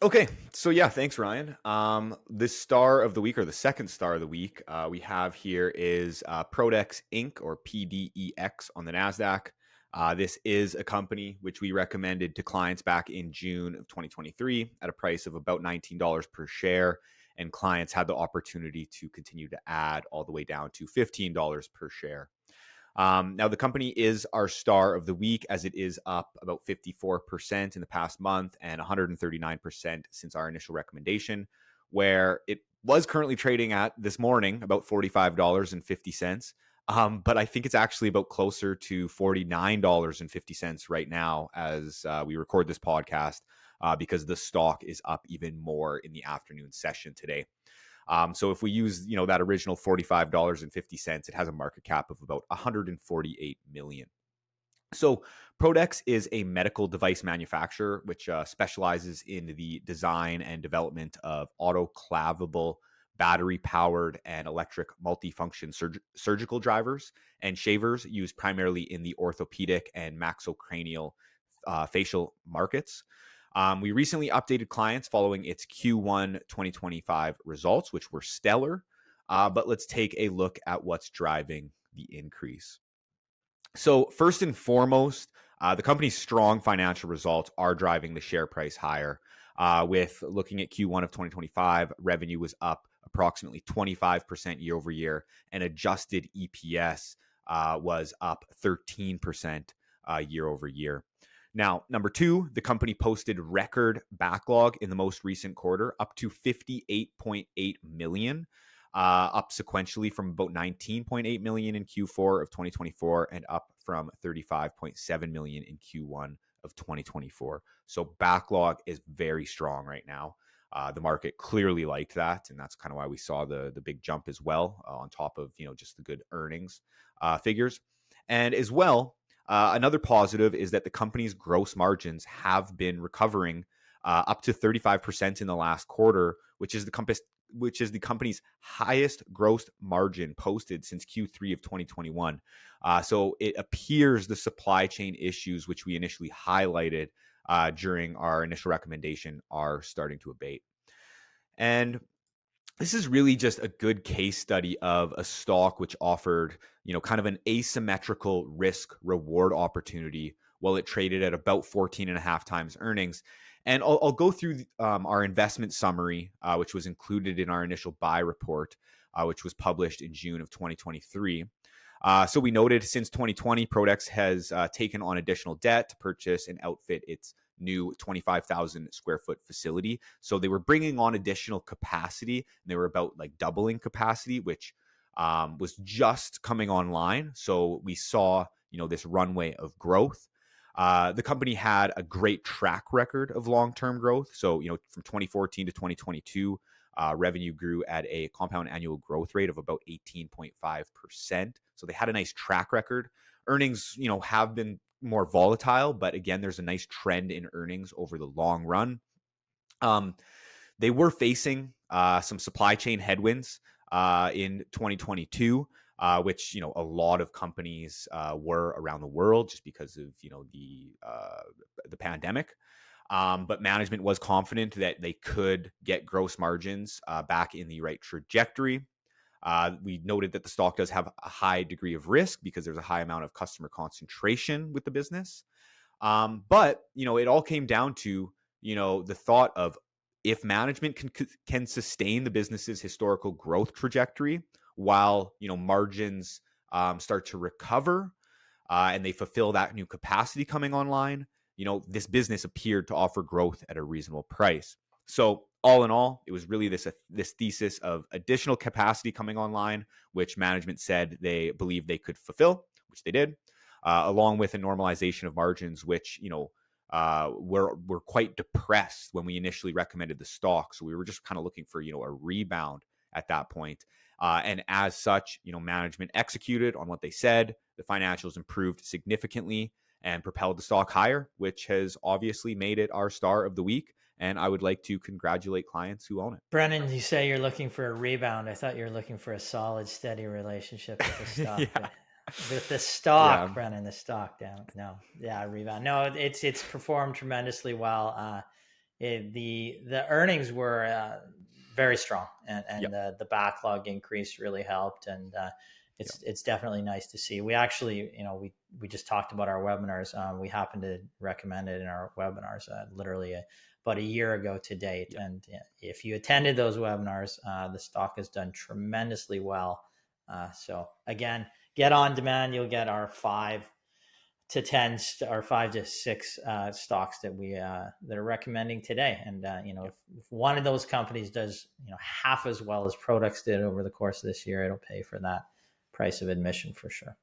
Okay, so yeah, thanks, Ryan. This star of the week, or the second star of the week, we have here is Pro-Dex Inc. or PDEX on the NASDAQ. This is a company which we recommended to clients back in June of 2023 at a price of about $19 per share, and clients had the opportunity to continue to add all the way down to $15 per share. Now, the company is our star of the week as it is up about 54% in the past month and 139% since our initial recommendation, where it was currently trading at this morning about $45.50. But I think it's actually about closer to $49.50 right now as we record this podcast because the stock is up even more in the afternoon session today. So if we use, that original $45.50, it has a market cap of about 148 million. So Pro-Dex is a medical device manufacturer, which specializes in the design and development of autoclavable, battery-powered, and electric multifunction surgical drivers and shavers used primarily in the orthopedic and maxillofacial facial markets. We recently updated clients following its Q1 2025 results, which were stellar. But let's take a look at what's driving the increase. So first and foremost, the company's strong financial results are driving the share price higher. With looking at Q1 of 2025, revenue was up approximately 25% year over year, and adjusted EPS was up 13% year over year. Now, number two, the company posted record backlog in the most recent quarter, up to 58.8 million, up sequentially from about 19.8 million in Q4 of 2024 and up from 35.7 million in Q1 of 2024. So backlog is very strong right now. The market clearly liked that, and that's kind of why we saw the big jump as well, on top of just the good earnings figures. And as well, another positive is that the company's gross margins have been recovering up to 35% in the last quarter, which is the company's highest gross margin posted since Q3 of 2021. So it appears the supply chain issues, which we initially highlighted during our initial recommendation, are starting to abate. And this is really just a good case study of a stock which offered, kind of an asymmetrical risk reward opportunity while it traded at about 14 and a half times earnings. And I'll go through our investment summary, which was included in our initial buy report, which was published in June of 2023. So we noted since 2020, Pro-Dex has taken on additional debt to purchase and outfit its new 25,000 square foot facility. So they were bringing on additional capacity, and they were about doubling capacity, which was just coming online. So we saw, this runway of growth. The company had a great track record of long-term growth. So, from 2014 to 2022, revenue grew at a compound annual growth rate of about 18.5%. So they had a nice track record. Earnings, have been more volatile, but again, there's a nice trend in earnings over the long run. They were facing some supply chain headwinds in 2022, which a lot of companies were around the world just because of the pandemic. But management was confident that they could get gross margins back in the right trajectory. We noted that the stock does have a high degree of risk because there's a high amount of customer concentration with the business. But it all came down to the thought of, if management can sustain the business's historical growth trajectory while margins start to recover and they fulfill that new capacity coming online, this business appeared to offer growth at a reasonable price. So all in all, it was really this thesis of additional capacity coming online, which management said they believed they could fulfill, which they did, along with a normalization of margins, which were quite depressed when we initially recommended the stock. So we were just kind of looking for a rebound at that point. And as such, management executed on what they said. The financials improved significantly and propelled the stock higher, which has obviously made it our star of the week. And I would like to congratulate clients who own it. Brennan, you say you're looking for a rebound. I thought you were looking for a solid, steady relationship with the stock. Yeah. With the stock, Yeah. Brennan, the stock down. No, yeah, rebound. No, it's performed tremendously well. The earnings were very strong, and Yep. the backlog increase really helped, and Yep. it's definitely nice to see. We actually, we just talked about our webinars. We happened to recommend it in our webinars literally about a year ago to date. Yep. And if you attended those webinars, the stock has done tremendously well. So again, get on demand. You'll get our 5 to 6 stocks that we that are recommending today. And Yep. if one of those companies does half as well as Pro-Dex did over the course of this year, it'll pay for that price of admission for sure.